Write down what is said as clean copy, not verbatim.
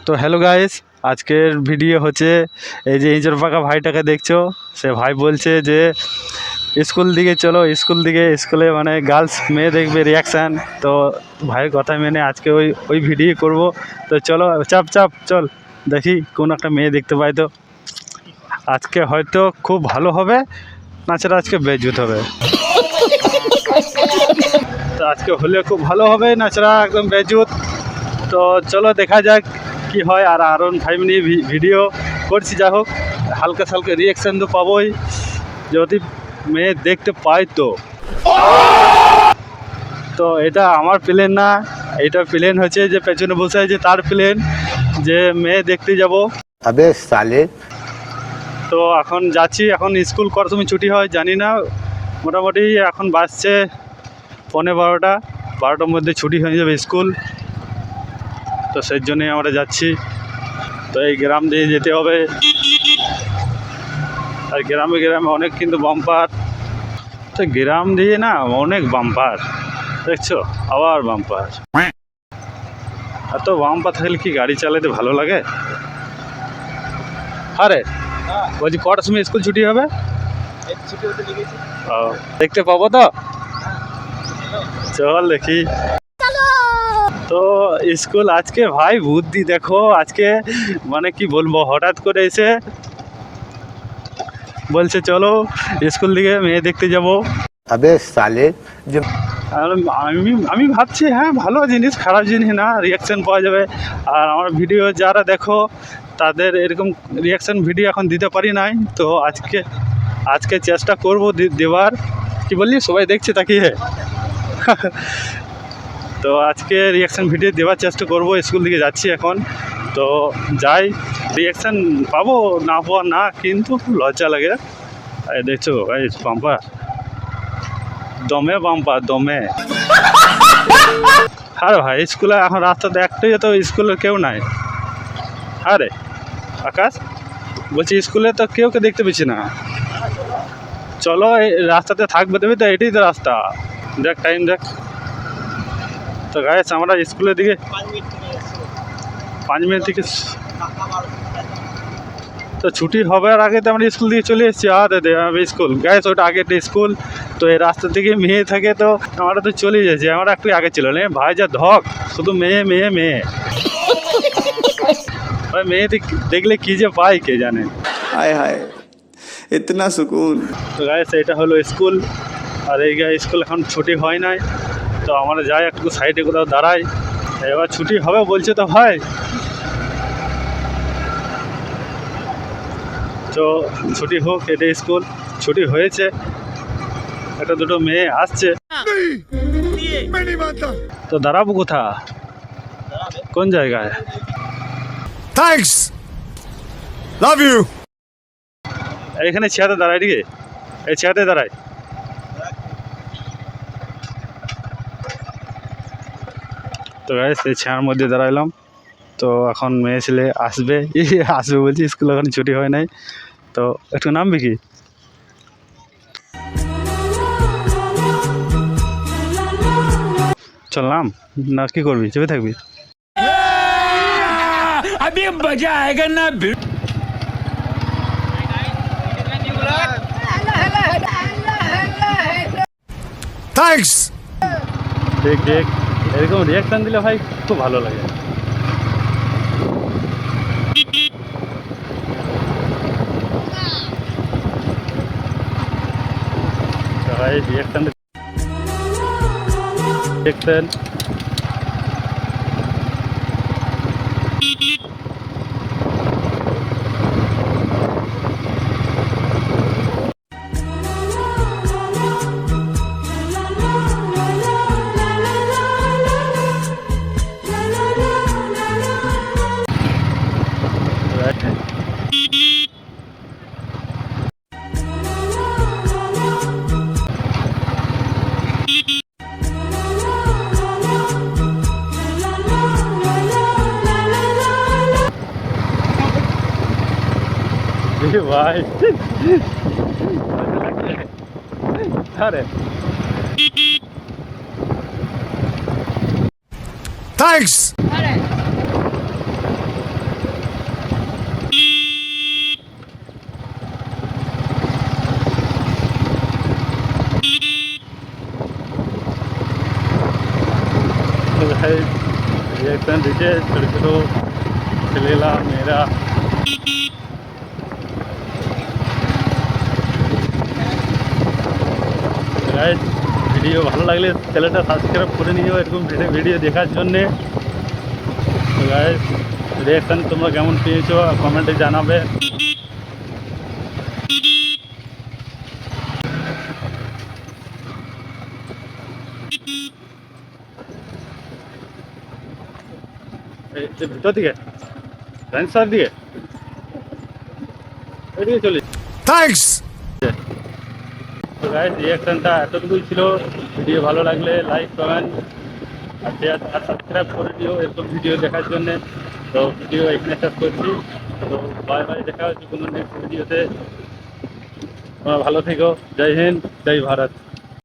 তো hello guys, আজকের video হচ্ছে এই যে ইঁচড় পাকা ভাইটাকে দেখছো, সে ভাই বলছে যে স্কুল দিকে চলো, স্কুলে মানে গার্লস মেয়ে দেখবে রিয়াকশান। তো ভাইয়ের কথা মেনে আজকে ওই ভিডিও করব। তো চলো চাপ চল দেখি কোন একটা মেয়ে দেখতে পাই। তো আজকে হয়তো খুব ভালো হবে, নাচটা আজকে বেজুত হবে। তো আজকে হলে খুব ভালো হবে, নাচরা একদম বেজুত। তো চলো দেখা যাক কি হয়। আর R15 নিয়ে ভিডিও করছি, যা হোক হালকা সালকা রিয়াকশান তো পাবোই যদি মেয়ে দেখতে পাই। তো এটা আমার প্লেন না, এটা প্লেন হচ্ছে যে পেছনে বসে আছে তার প্লেন, যে মেয়ে দেখতে যাব। আবে সালে। তো এখন যাচ্ছি, এখন স্কুল করার সময় ছুটি হয় জানি না, মোটামুটি এখন বাজছে 12টার মধ্যে ছুটি হয়ে যাবে স্কুল। তো সেই জন্যই আমরা যাচ্ছি। তো এই গ্রাম দিয়ে যেতে হবে, আর গ্রামে অনেক কিন্তু বাম্পার। তো গ্রাম দিয়ে না অনেক বাম্পার দেখছো, আবার বাম্পার। এত বাম্পার থাকলে কি গাড়ি চালাতে ভালো লাগে? আরে বলছি কটার সময় স্কুল ছুটি হবে? ও, দেখতে পাবো তো? চল দেখি। তো স্কুল আজকে ভাই বুদ্ধি দেখো, আজকে মানে কি বলবো, হঠাৎ করে এসে বলছে চলো স্কুল দিকে মেয়ে দেখতে যাব। আবে সালে। আমি ভাবছি হ্যাঁ ভালো জিনিস, খারাপ জিনিস না, রিয়াকশান পাওয়া যাবে। আর আমার ভিডিও যারা দেখো তাদের এরকম রিয়াকশান ভিডিও এখন দিতে পারি নাই। তো আজকে চেষ্টা করব দেওয়ার। কি বললি, সবাই দেখছে তাকিয়ে। তো আজকে রিয়াকশান ভিডিও দেওয়ার চেষ্টা করব। স্কুল দিকে যাচ্ছি এখন, তো যাই, রিয়াকশান পাবো না পাওয়া না, কিন্তু খুব লজ্জা লাগে। দেখছো ভাই বাম্পার, দমে। আরে ভাই স্কুলে এখন রাস্তাতে একটাই তো স্কুলের কেউ নাই। আরে আকাশ বলছি স্কুলে তো কেউকে দেখতে পেয়েছি না। চলো এই রাস্তাতে থাকবে তুমি তো, এটাই তো রাস্তা। দেখ টাইম দেখ। তো গাইস আমরা স্কুলের দিকে 5 মিনিট থেকে তো ছুটি হবে, আর আগে তো আমরা স্কুল দিকে চলে এসেছি। স্কুল গাইস ওটা আগে স্কুল। তো এই রাস্তা থেকে মেয়ে থাকে, তো আমরা তো চলে যাচ্ছি। আমরা একটু আগে ছিল না ভাই, যা ধক, শুধু মেয়ে ভাই মেয়ে দেখলে কি যে পাই কে জানে। हाय हाय इतना सुकून। তো গাইস এটা হলো স্কুল, আর এই স্কুল এখন ছুটি হয় নাই। তো আমরা যাই একটু সাইডে কোথাও দাঁড়াই, এবার ছুটি হবে বলছে তো ভাই। তো ছুটি হোক, এটা স্কুল ছুটি হয়েছে, একটা দুটো মেয়ে আসছে। তো দাঁড়াবো কোথা, কোন জায়গায়? Thanks love you. এখানে চেয়ারে দাঁড়াই, ঠিক আছে এই চেয়ারে দাঁড়াই। তো গাইস এই চেয়ার মধ্যে দাঁড়াইলাম। তো এখন মেয়ে ছেলে আসবে বলছি, স্কুল এখন ছুটি হয় নাই। তো একটু নামবি কি? চল নাম, না কি করবি, চেপে থাকবি? अभी मजा आएगा ना। थैंक्स। দেখ এরকম রিয়াকশান দিলে ভাই খুব ভালো লাগে। ভাই রিয়াকশান দেখছেন। ভাই আরে थैंक्स। রিয়াকশান দিচ্ছে ছোটো ছোটো ছেলেরা মেয়েরা। গাইস ভিডিও ভালো লাগলে চ্যানেলটা সাবস্ক্রাইব করে নিও এরকম ভিডিও দেখার জন্যে। তো গাইস রিয়াকশান তোমরা কেমন পেয়েছো কমেন্টে জানাবে। এই যে ভিতর দিকে ফ্রেন্ডসার দিকে ওইদিকে চলে। Thanks. তো গাইস রিয়াকশানটা এতটুকুই ছিল। ভিডিও ভালো লাগলে লাইক কমেন্ট আর শেয়ার আর সাবস্ক্রাইব করে দিও এরকম ভিডিও দেখার জন্যে। তো ভিডিও এখানে শেষ করছি। তো বাই বাই, দেখা হচ্ছে কোনো নেক্সট ভিডিওতে। তোমরা ভালো থেকো। জয় হিন্দ, জয় ভারত।